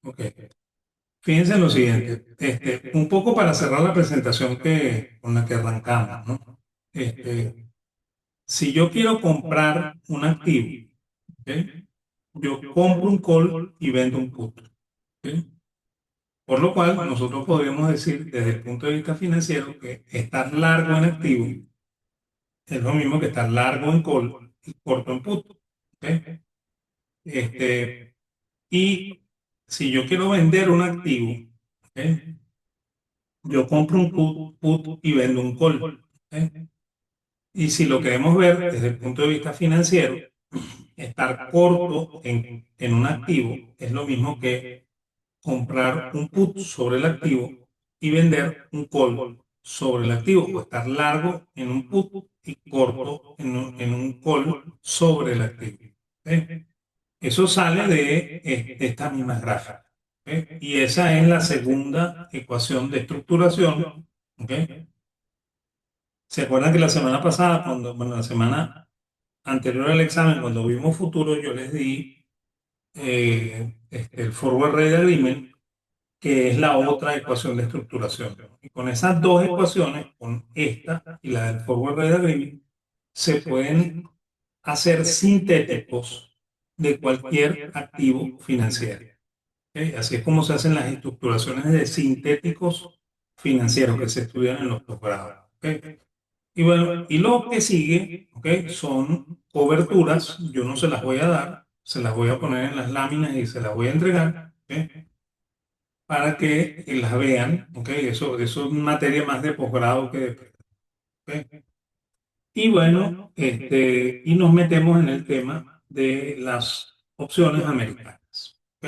Ok. Fíjense en lo siguiente, un poco para cerrar la presentación con la que arrancamos, ¿no? Si yo quiero comprar un activo, ¿ok? Yo compro un call y vendo un put, ¿ok? Por lo cual, nosotros podríamos decir desde el punto de vista financiero que estar largo en activo es lo mismo que estar largo en call y corto en put, ¿ok? Este, y si yo quiero vender un activo, ¿ok? Yo compro un put y vendo un call, ¿ok? Y si lo queremos ver desde el punto de vista financiero, estar corto en un activo es lo mismo que comprar un put sobre el activo y vender un call sobre el activo, o estar largo en un put y corto en un call sobre el activo. ¿Ok? Eso sale de esta misma gráfica. ¿Ok? Y esa es la segunda ecuación de estructuración. ¿Ok? ¿Se acuerdan que la semana pasada, bueno, la semana anterior al examen, cuando vimos futuro, yo les di el Forward Rate Agreement, que es la otra ecuación de estructuración? Y con esas dos ecuaciones, con esta y la del Forward Rate Agreement, se pueden hacer sintéticos de cualquier activo financiero. ¿Ok? Así es como se hacen las estructuraciones de sintéticos financieros que se estudian en los posgrados. ¿Ok? Y bueno, y lo que sigue, ¿ok? Son coberturas. Yo no se las voy a dar, se las voy a poner en las láminas y se las voy a entregar, ¿ok? Para que las vean, ¿ok? Eso es materia más de posgrado que de... ¿ok? Y bueno, y nos metemos en el tema de las opciones americanas. ¿Ok?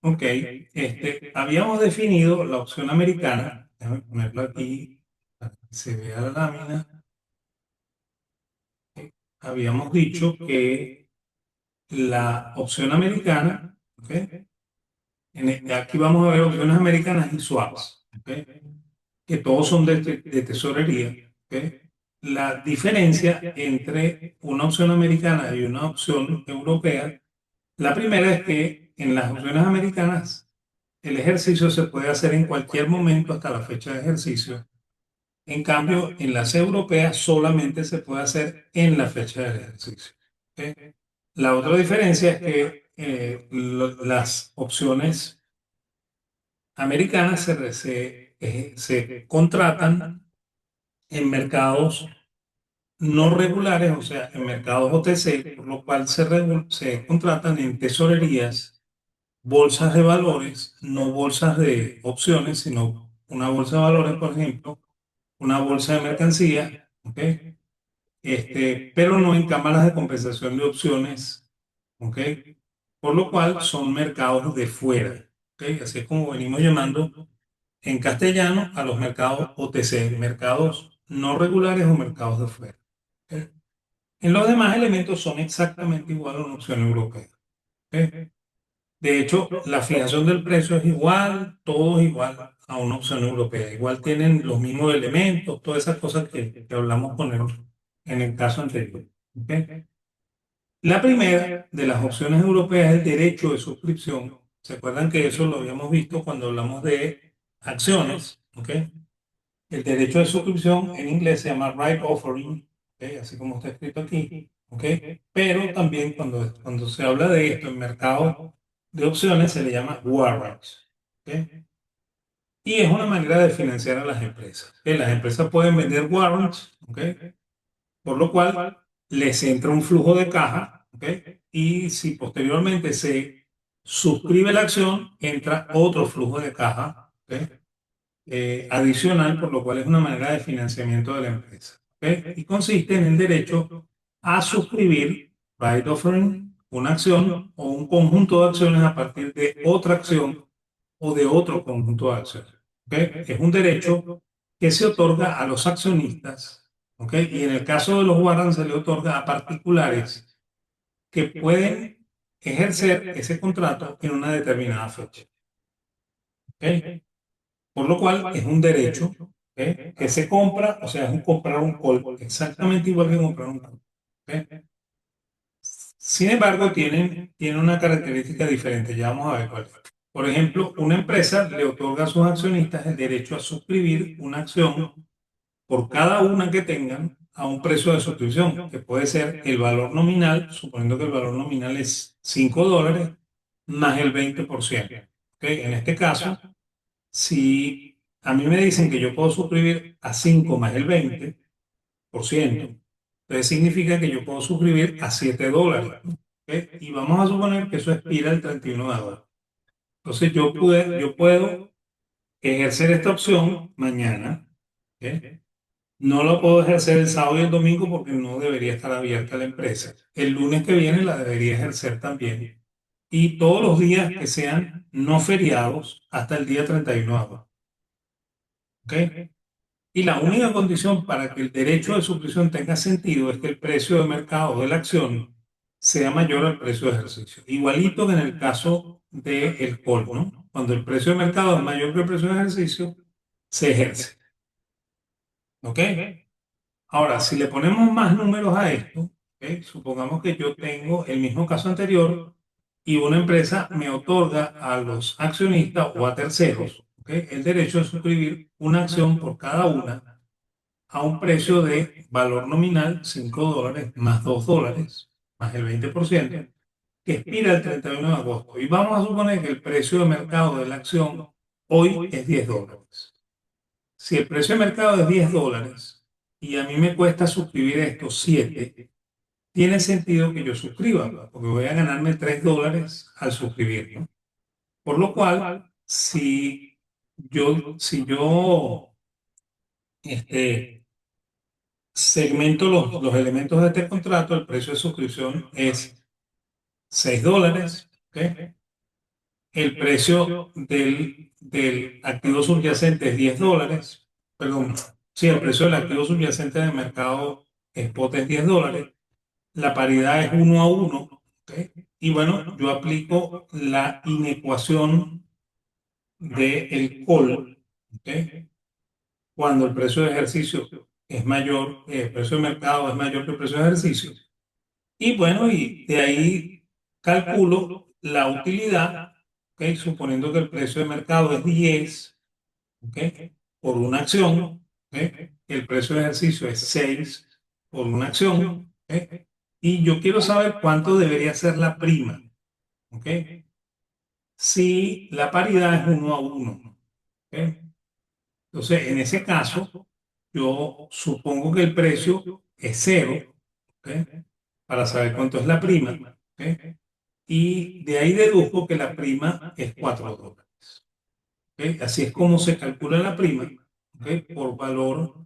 Ok, habíamos definido la opción americana, déjame ponerlo aquí para que se vea la lámina. Habíamos dicho que la opción americana, ¿ok? Aquí vamos a ver opciones americanas y swaps, ¿ok? Que todos son de tesorería, ¿ok? La diferencia entre una opción americana y una opción europea, la primera es que en las opciones americanas el ejercicio se puede hacer en cualquier momento hasta la fecha de ejercicio. En cambio, en las europeas solamente se puede hacer en la fecha del ejercicio. ¿Ok? La otra diferencia es que las opciones americanas se contratan en mercados no regulares, o sea, en mercados OTC, por lo cual se contratan en tesorerías, bolsas de valores, no bolsas de opciones, sino una bolsa de valores, por ejemplo, una bolsa de mercancía, ¿ok? Pero no en cámaras de compensación de opciones, ¿ok? Por lo cual son mercados de fuera, ¿ok? Así es como venimos llamando en castellano a los mercados OTC, mercados no regulares o mercados de fuera. ¿Ok? En los demás elementos son exactamente igual a una opción europea. ¿Ok? De hecho, la fijación del precio es igual, todo es igual a una opción europea. Igual tienen los mismos elementos, todas esas cosas que hablamos con en el caso anterior. ¿Ok? La primera de las opciones europeas es el derecho de suscripción. ¿Se acuerdan que eso lo habíamos visto cuando hablamos de acciones? ¿Ok? El derecho de suscripción en inglés se llama right offering, ¿ok? Así como está escrito aquí. ¿Ok? Pero también cuando se habla de esto en mercado de opciones se le llama warrants. ¿Ok? Y es una manera de financiar a las empresas. ¿Ok? Las empresas pueden vender warrants, ¿ok? Por lo cual les entra un flujo de caja, ¿ok? Y si posteriormente se suscribe la acción, entra otro flujo de caja, ¿ok? Adicional, por lo cual es una manera de financiamiento de la empresa, ¿ok? Y consiste en el derecho a suscribir, right offering, una acción o un conjunto de acciones a partir de otra acción o de otro conjunto de acciones, ¿ok? Es un derecho que se otorga a los accionistas, ¿ok? Y en el caso de los warrants se le otorga a particulares que pueden ejercer ese contrato en una determinada fecha, ¿ok? Por lo cual es un derecho, ¿ok? Que se compra, o sea, es un comprar un call, exactamente igual que comprar un call, ¿ok? Sin embargo, tiene una característica diferente. Ya vamos a ver cuál es. Por ejemplo, una empresa le otorga a sus accionistas el derecho a suscribir una acción por cada una que tengan a un precio de suscripción, que puede ser el valor nominal, suponiendo que el valor nominal es $5, más el 20%. ¿Ok? En este caso, si a mí me dicen que yo puedo suscribir a 5 más el 20%, entonces significa que yo puedo suscribir a $7. ¿Ok? Y vamos a suponer que eso expira el 31 de agosto. Entonces yo puedo ejercer esta opción mañana. ¿Ok? No lo puedo ejercer el sábado y el domingo porque no debería estar abierta la empresa. El lunes que viene la debería ejercer también. Y todos los días que sean no feriados hasta el día 31 de agosto. ¿Ok? Y la única condición para que el derecho de suscripción tenga sentido es que el precio de mercado de la acción sea mayor al precio de ejercicio. Igualito que en el caso del call, ¿no? Cuando el precio de mercado es mayor que el precio de ejercicio, se ejerce. ¿Ok? Ahora, si le ponemos más números a esto, ¿ok? Supongamos que yo tengo el mismo caso anterior y una empresa me otorga a los accionistas o a terceros, ¿ok? El derecho de suscribir una acción por cada una a un precio de valor nominal $5 más $2 más el 20%, que expira el 31 de agosto. Y vamos a suponer que el precio de mercado de la acción hoy es $10. Si el precio de mercado es $10 y a mí me cuesta suscribir estos 7, tiene sentido que yo suscriba, ¿no? Porque voy a ganarme $3 al suscribir, ¿no? Por lo cual, si yo este, segmento los elementos de este contrato, el precio de suscripción es $6, ¿ok? El precio del activo subyacente es $10, perdón, sí, el precio del activo subyacente en el mercado spot es $10, la paridad es 1 a 1, ¿ok? Y bueno, yo aplico la inecuación del call, ¿ok? Cuando el precio de ejercicio es mayor, el precio de mercado es mayor que el precio de ejercicio. Y bueno, y de ahí calculo la utilidad, ¿ok? Suponiendo que el precio de mercado es 10, ¿ok? Por una acción, ¿ok? El precio de ejercicio es 6 por una acción, ¿ok? Y yo quiero saber cuánto debería ser la prima, ¿ok? Si la paridad es 1 a 1, ¿ok? Entonces, en ese caso, yo supongo que el precio es cero, ¿ok? Para saber cuánto es la prima, ¿ok? Y de ahí deduzco que la prima es $4, ¿ok? Así es como se calcula la prima, ¿ok? Por valor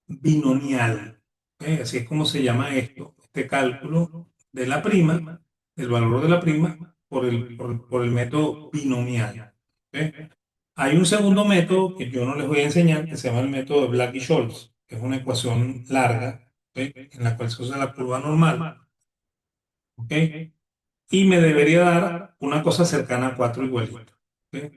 binomial, ¿ok? Así es como se llama esto, este cálculo de la prima, el valor de la prima por el método binomial, ¿ok? Hay un segundo método que yo no les voy a enseñar, que se llama el método de Black y Scholes, que es una ecuación larga, ¿ok? En la cual se usa la curva normal, ¿ok? Y me debería dar una cosa cercana a 4 igualito, ¿ok?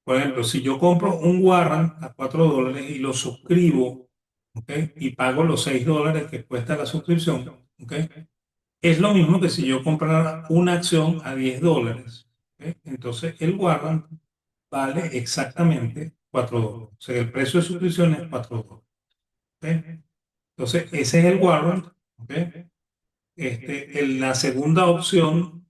Por ejemplo, si yo compro un warrant a $4 y lo suscribo, ¿ok? Y pago los $6 que cuesta la suscripción, ¿ok? Es lo mismo que si yo comprara una acción a $10, ¿ok? Entonces el warrant vale exactamente $4. O sea, el precio de suscripción es $4. ¿Ok? Entonces, ese es el warrant. ¿Ok? La segunda opción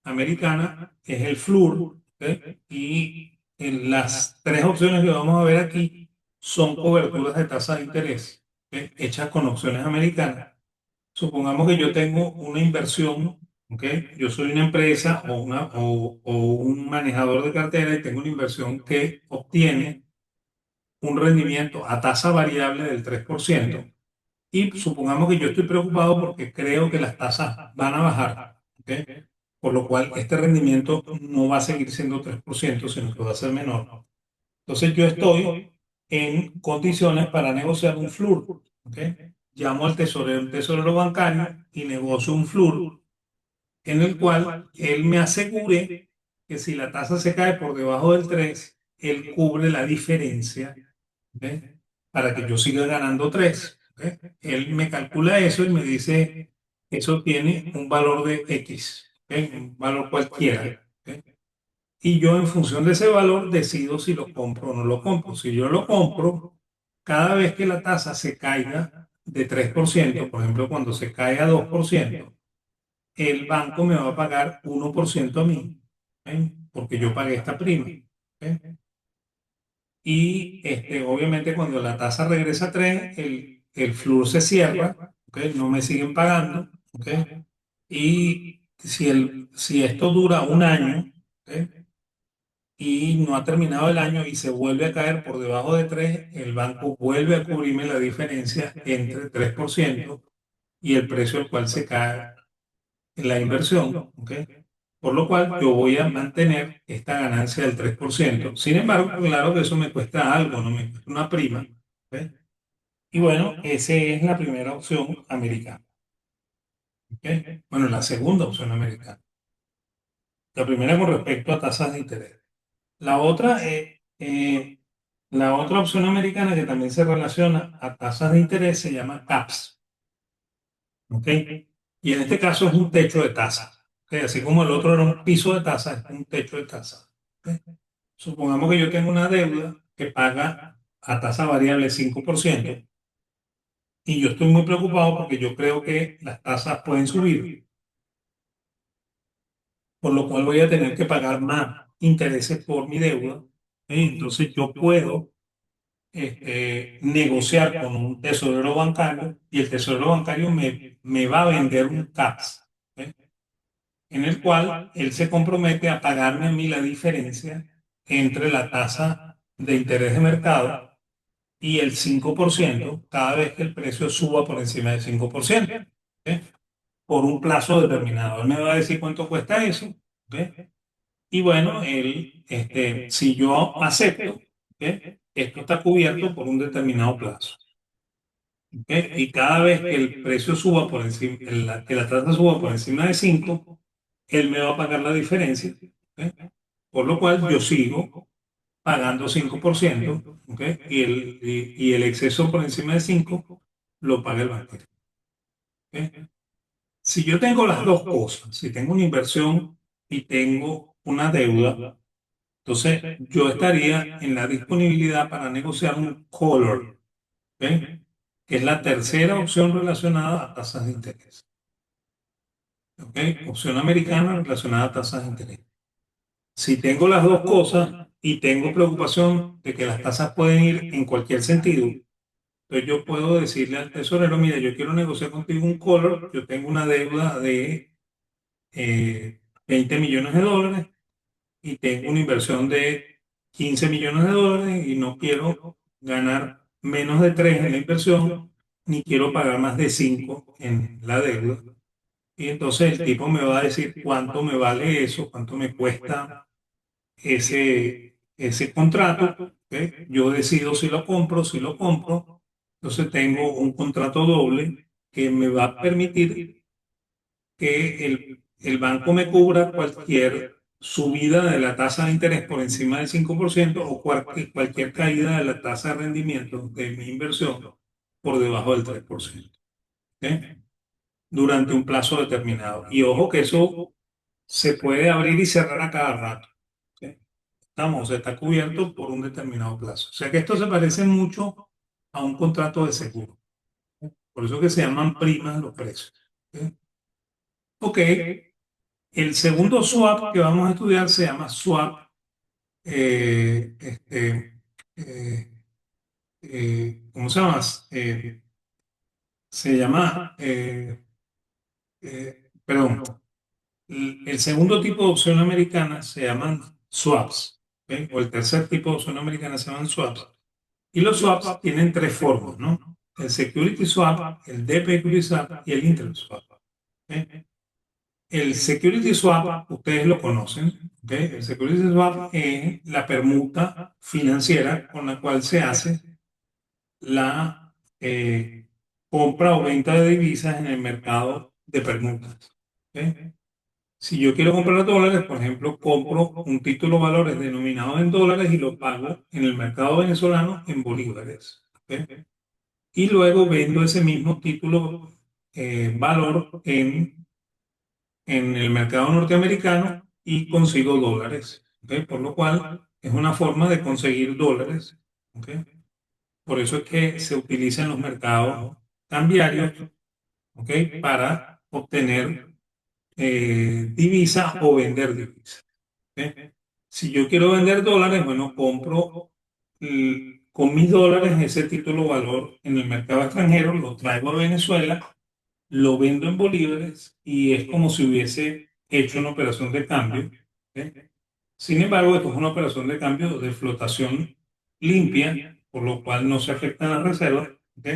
americana es el FLUR. ¿Ok? Y en las tres opciones que vamos a ver aquí son coberturas de tasa de interés, ¿ok? Hechas con opciones americanas. Supongamos que yo tengo una inversión, ¿ok? Yo soy una empresa o un manejador de cartera y tengo una inversión que obtiene un rendimiento a tasa variable del 3%. Y supongamos que yo estoy preocupado porque creo que las tasas van a bajar, ¿ok? Por lo cual este rendimiento no va a seguir siendo 3%, sino que va a ser menor. Entonces yo estoy en condiciones para negociar un FLUR, ¿ok? Llamo al tesorero bancario y negocio un FLUR en el cual él me asegure que si la tasa se cae por debajo del 3, él cubre la diferencia, ¿ok? Para que yo siga ganando 3. ¿Ok? Él me calcula eso y me dice, eso tiene un valor de X, ¿ok? Un valor cualquiera. ¿Ok? Y yo en función de ese valor decido si lo compro o no lo compro. Si yo lo compro, cada vez que la tasa se caiga de 3%, por ejemplo, cuando se cae a 2%, el banco me va a pagar 1% a mí, ¿ok? Porque yo pagué esta prima. ¿Ok? Y obviamente cuando la tasa regresa a 3, el FLUR se cierra, ¿ok? No me siguen pagando, ¿ok? Y si esto dura un año, ¿ok? Y no ha terminado el año y se vuelve a caer por debajo de 3, el banco vuelve a cubrirme la diferencia entre 3% y el precio al cual se cae la inversión, ¿ok? Por lo cual yo voy a mantener esta ganancia del 3%. Sin embargo, claro que eso me cuesta algo, no me cuesta una prima, ¿ok? Y bueno, esa es la primera opción americana, ¿ok? Bueno, la segunda opción americana. La primera con respecto a tasas de interés. La otra, la otra opción americana que también se relaciona a tasas de interés se llama CAPS, ¿ok? Y en este caso es un techo de tasa, ¿ok? Así como el otro era un piso de tasa, es un techo de tasa. ¿Ok? Supongamos que yo tengo una deuda que paga a tasa variable 5% y yo estoy muy preocupado porque yo creo que las tasas pueden subir, por lo cual voy a tener que pagar más intereses por mi deuda. ¿Ok? Entonces yo puedo negociar con un tesorero bancario y el tesorero bancario me va a vender un CAPS, ¿ok? En el cual él se compromete a pagarme a mí la diferencia entre la tasa de interés de mercado y el 5% cada vez que el precio suba por encima del 5%, ¿ok? Por un plazo determinado. Él me va a decir cuánto cuesta eso, ¿ok? Y bueno, si yo acepto, ¿ok? Esto está cubierto por un determinado plazo. ¿Ok? Y cada vez que el precio suba por encima, que la tasa suba por encima de 5, él me va a pagar la diferencia. ¿Ok? Por lo cual yo sigo pagando 5%, ¿ok? Y el exceso por encima de 5 lo paga el banco. ¿Ok? Si yo tengo las dos cosas, si tengo una inversión y tengo una deuda, entonces yo estaría en la disponibilidad para negociar un collar, ¿ok? Que es la tercera opción relacionada a tasas de interés. ¿Ok? Opción americana relacionada a tasas de interés. Si tengo las dos cosas y tengo preocupación de que las tasas pueden ir en cualquier sentido, entonces yo puedo decirle al tesorero, mira, yo quiero negociar contigo un collar, yo tengo una deuda de 20 millones de dólares y tengo una inversión de 15 millones de dólares y no quiero ganar menos de 3 en la inversión, ni quiero pagar más de 5 en la deuda. Y entonces el tipo me va a decir cuánto me vale eso, cuánto me cuesta ese contrato. ¿Ok? Yo decido si lo compro, si lo compro. Entonces tengo un contrato doble que me va a permitir que el banco me cubra cualquier subida de la tasa de interés por encima del 5% o cualquier caída de la tasa de rendimiento de mi inversión por debajo del 3%. ¿Ok? Durante un plazo determinado. Y ojo que eso se puede abrir y cerrar a cada rato. ¿Ok? Estamos, o sea, está cubierto por un determinado plazo. O sea que esto se parece mucho a un contrato de seguro. Por eso que se llaman primas los precios. ¿Ok? Ok, el segundo swap que vamos a estudiar se llama swap, eh, este, eh, ¿cómo se llama? Se llama, perdón, el segundo tipo de opción americana se llaman swaps, ¿ok? O el tercer tipo de opción americana se llaman swaps. Y los swaps tienen tres formas, ¿no? El security swap, el debt equity swap y el interest swap. ¿Ok? El security swap, ustedes lo conocen, ¿ok? El security swap es la permuta financiera con la cual se hace la compra o venta de divisas en el mercado de permutas. ¿Ok? Si yo quiero comprar dólares, por ejemplo, compro un título de valores denominado en dólares y lo pago en el mercado venezolano en bolívares. ¿Ok? Y luego vendo ese mismo título valor en el mercado norteamericano y consigo dólares. ¿Ok? Por lo cual es una forma de conseguir dólares. ¿Ok? Por eso es que se utilizan los mercados cambiarios, ¿ok? Para obtener divisa o vender divisa. ¿Ok? Si yo quiero vender dólares, bueno, compro con mis dólares ese título valor en el mercado extranjero, lo traigo a Venezuela, lo vendo en bolívares y es como si hubiese hecho una operación de cambio. ¿Ok? Sin embargo, esto es una operación de cambio de flotación limpia, por lo cual no se afectan las reservas. ¿Ok?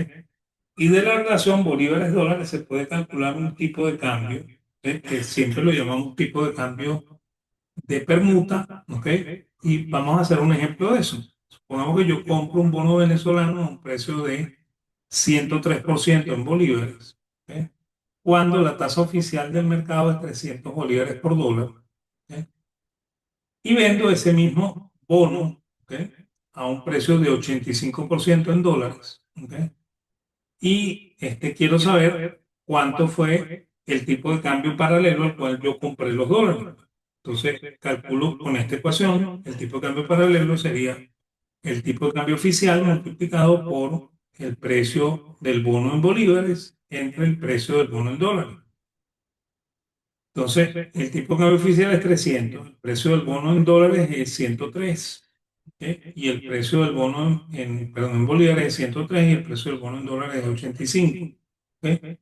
Y de la relación bolívares-dólares se puede calcular un tipo de cambio, que siempre lo llamamos tipo de cambio de permuta, ¿ok? Y vamos a hacer un ejemplo de eso. Supongamos que yo compro un bono venezolano a un precio de 103% en bolívares, ¿ok? Cuando la tasa oficial del mercado es 300 bolívares por dólar, ¿ok? Y vendo ese mismo bono, ¿ok? A un precio de 85% en dólares, ¿ok? Y quiero saber cuánto fue el tipo de cambio paralelo al cual yo compré los dólares. Entonces, calculo con esta ecuación, el tipo de cambio paralelo sería el tipo de cambio oficial multiplicado por el precio del bono en bolívares entre el precio del bono en dólares. Entonces, el tipo de cambio oficial es 300, el precio del bono en dólares es 103, ¿ok? Y el precio del bono perdón, en bolívares es 103 y el precio del bono en dólares es 85. ¿Ok?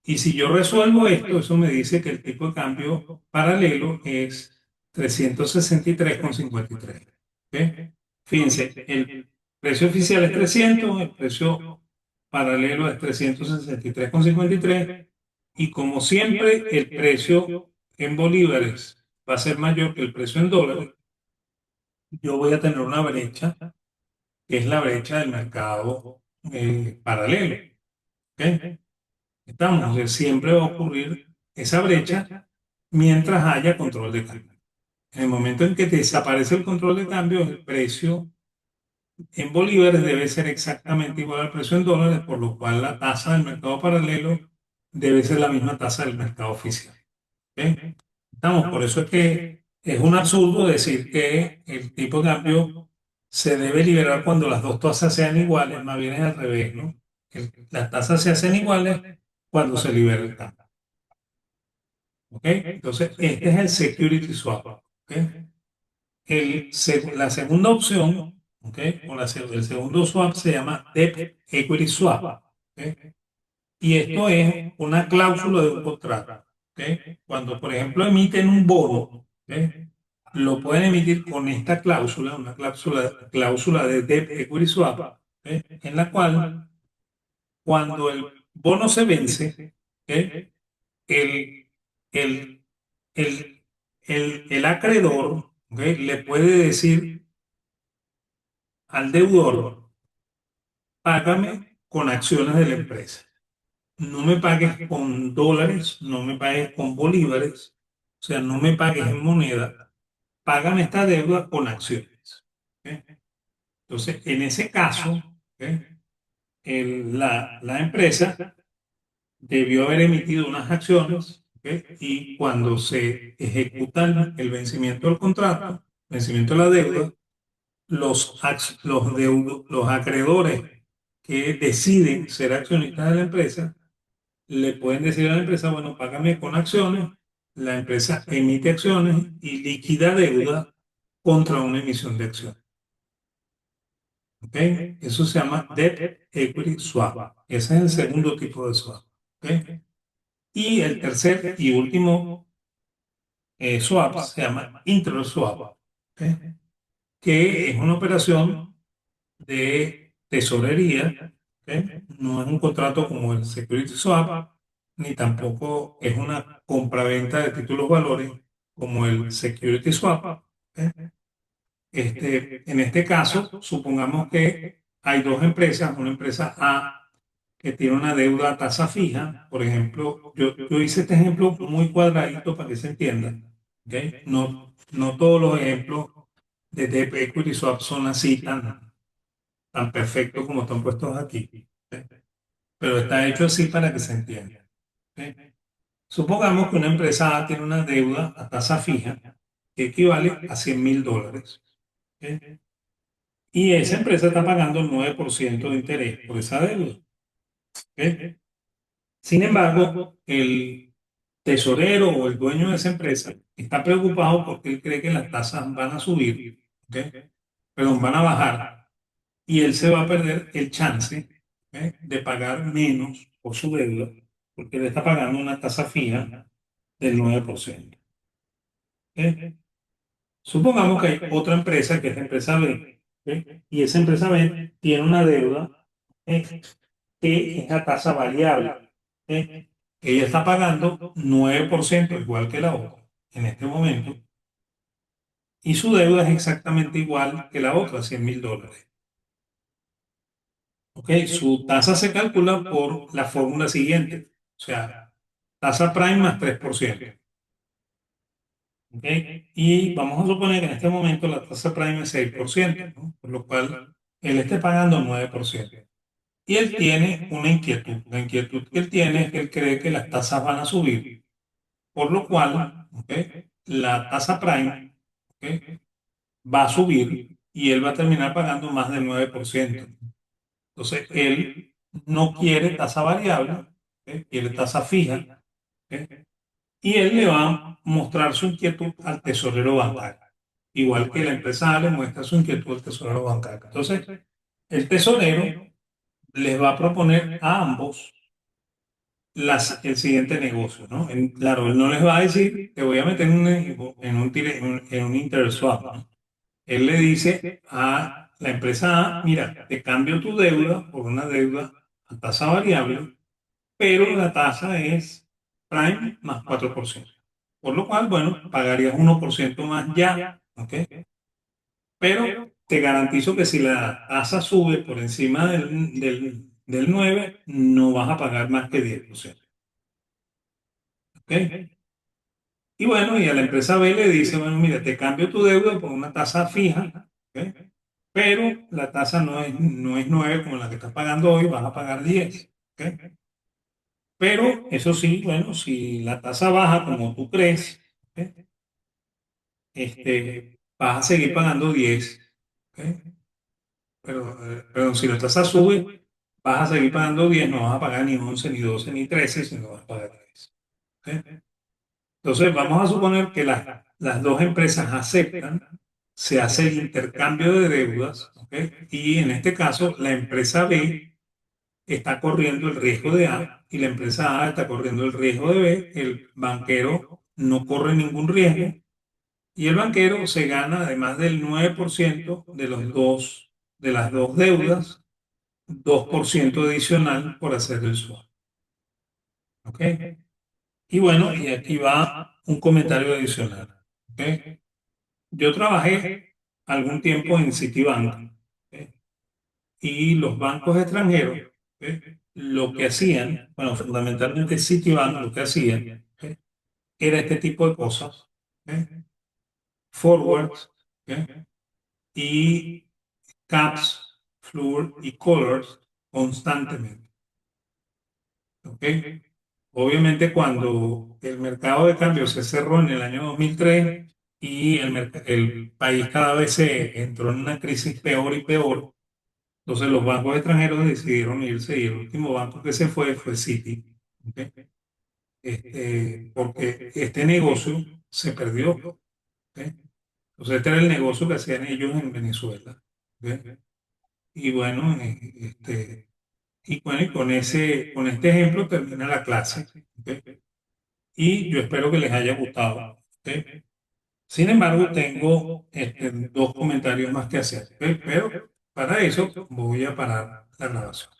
Y si yo resuelvo esto, eso me dice que el tipo de cambio paralelo es 363,53. ¿Ok? Fíjense, el precio oficial es 300, el precio paralelo es 363,53 y como siempre el precio en bolívares va a ser mayor que el precio en dólares, yo voy a tener una brecha que es la brecha del mercado paralelo. ¿Ok? Estamos, o sea, siempre va a ocurrir esa brecha mientras haya control de cambio. En el momento en que desaparece el control de cambio, el precio en bolívares debe ser exactamente igual al precio en dólares, por lo cual la tasa del mercado paralelo debe ser la misma tasa del mercado oficial. ¿Ok? Estamos, por eso es que es un absurdo decir que el tipo de cambio se debe liberar cuando las dos tasas sean iguales, más bien es al revés, ¿no? Las tasas se hacen iguales cuando se libera el cambio. ¿Ok? Entonces, este es el security swap. ¿Ok? La segunda opción, ¿ok? El segundo swap se llama debt equity swap. ¿Ok? Y esto es una cláusula de un contrato. ¿Ok? Cuando, por ejemplo, emiten un bono, ¿ok? Lo pueden emitir con esta cláusula, una cláusula de debt equity swap, ¿ok? En la cual, cuando el bono se vence, ¿ok? el, el, el acreedor, ¿ok? Le puede decir al deudor, págame con acciones de la empresa. No me pagues con dólares, no me pagues con bolívares, o sea, no me pagues en moneda, págame esta deuda con acciones. ¿Ok? Entonces, en ese caso, ¿ok? La empresa debió haber emitido unas acciones, ¿ok? Y cuando se ejecuta el vencimiento del contrato, vencimiento de la deuda, los acreedores que deciden ser accionistas de la empresa le pueden decir a la empresa, bueno, págame con acciones, la empresa emite acciones y liquida deuda contra una emisión de acciones. ¿Ok? Eso se llama Debt Equity Swap. Ese es el segundo tipo de swap. ¿Ok? Y el tercer y último swap se llama interest swap, ¿ok? Que es una operación de tesorería, ¿ok? No es un contrato como el security swap, ni tampoco es una compraventa de títulos valores como el security swap. ¿Ok? En este caso, supongamos que hay dos empresas, una empresa A que tiene una deuda a tasa fija. Por ejemplo, yo hice este ejemplo muy cuadradito para que se entienda. ¿Ok? No todos los ejemplos de debt equity swap son así tan perfectos como están puestos aquí. ¿Ok? Pero está hecho así para que se entienda. ¿Ok? Supongamos que una empresa A tiene una deuda a tasa fija que equivale a $100.000. ¿Ok? Y esa empresa está pagando el 9% de interés por esa deuda. ¿Ok? Sin embargo, el tesorero o el dueño de esa empresa está preocupado porque él cree que las tasas van a subir, ¿ok? Perdón, van a bajar, y él se va a perder el chance, ¿ok?, de pagar menos por su deuda, porque él está pagando una tasa fija del 9%. ¿Ok? Supongamos que hay otra empresa que es la empresa B, ¿ok? Y esa empresa B tiene una deuda, ¿ok?, que es a tasa variable. ¿Ok? Ella está pagando 9%, igual que la otra, en este momento, y su deuda es exactamente igual que la otra, $100.000. ¿Ok? Su tasa se calcula por la fórmula siguiente, o sea, tasa prime más 3%. ¿Ok? Y vamos a suponer que en este momento la tasa prime es 6%, ¿no? Por lo cual él esté pagando 9%. Y él tiene una inquietud. La inquietud que él tiene es que él cree que las tasas van a subir, por lo cual, ¿ok?, la tasa prime, ¿ok?, va a subir y él va a terminar pagando más del 9%. Entonces, él no quiere tasa variable, ¿ok?, quiere tasa fija, ¿ok?, y él le va a mostrar su inquietud al tesorero bancario, igual que la empresa A le muestra su inquietud al tesorero bancario. Entonces, el tesorero les va a proponer a ambos el siguiente negocio, ¿no? Claro, él no les va a decir, te voy a meter en un interest swap, ¿no? Él le dice a la empresa A, mira, te cambio tu deuda por una deuda a tasa variable, pero la tasa es prime más 4%. Por lo cual, bueno, pagarías 1% más ya, ¿ok? Pero te garantizo que si la tasa sube por encima del 9, no vas a pagar más que 10%. ¿Ok? Y bueno, y a la empresa B le dice, bueno, mira, te cambio tu deuda por una tasa fija, ¿ok?, pero la tasa no es 9 como la que estás pagando hoy, vas a pagar 10. ¿Ok? Pero eso sí, bueno, si la tasa baja como tú crees, ¿ok?, vas a seguir pagando 10. ¿Ok? Pero si la tasa sube, vas a seguir pagando 10, no vas a pagar ni 11 ni 12 ni 13, sino vas a pagar 10. ¿Ok? Entonces, vamos a suponer que las dos empresas aceptan, se hace el intercambio de deudas, ¿ok? Y en este caso, la empresa B está corriendo el riesgo de A y la empresa A está corriendo el riesgo de B. El banquero no corre ningún riesgo y el banquero se gana, además del 9% de las dos deudas, 2% adicional por hacer el swap. ¿Ok? Y bueno, y aquí va un comentario adicional. ¿Ok? Yo trabajé algún tiempo en Citibank, ¿ok?, y los bancos extranjeros, ¿ok?, lo que hacían, bueno, fundamentalmente Citibank lo que hacían, ¿ok?, era este tipo de cosas, ¿ok?, forwards, ¿ok?, y caps, floor y collars constantemente. ¿Ok? Obviamente cuando el mercado de cambio se cerró en el año 2003 y el país cada vez se entró en una crisis peor y peor, entonces los bancos extranjeros decidieron irse y el último banco que se fue Citi. ¿Ok? Porque este negocio se perdió. ¿Ok? Entonces este era el negocio que hacían ellos en Venezuela. ¿Ok? Y bueno, y con este ejemplo termina la clase. ¿Ok? Y yo espero que les haya gustado. ¿Ok? Sin embargo, tengo dos comentarios más que hacer. ¿Ok? Pero para eso voy a parar la grabación.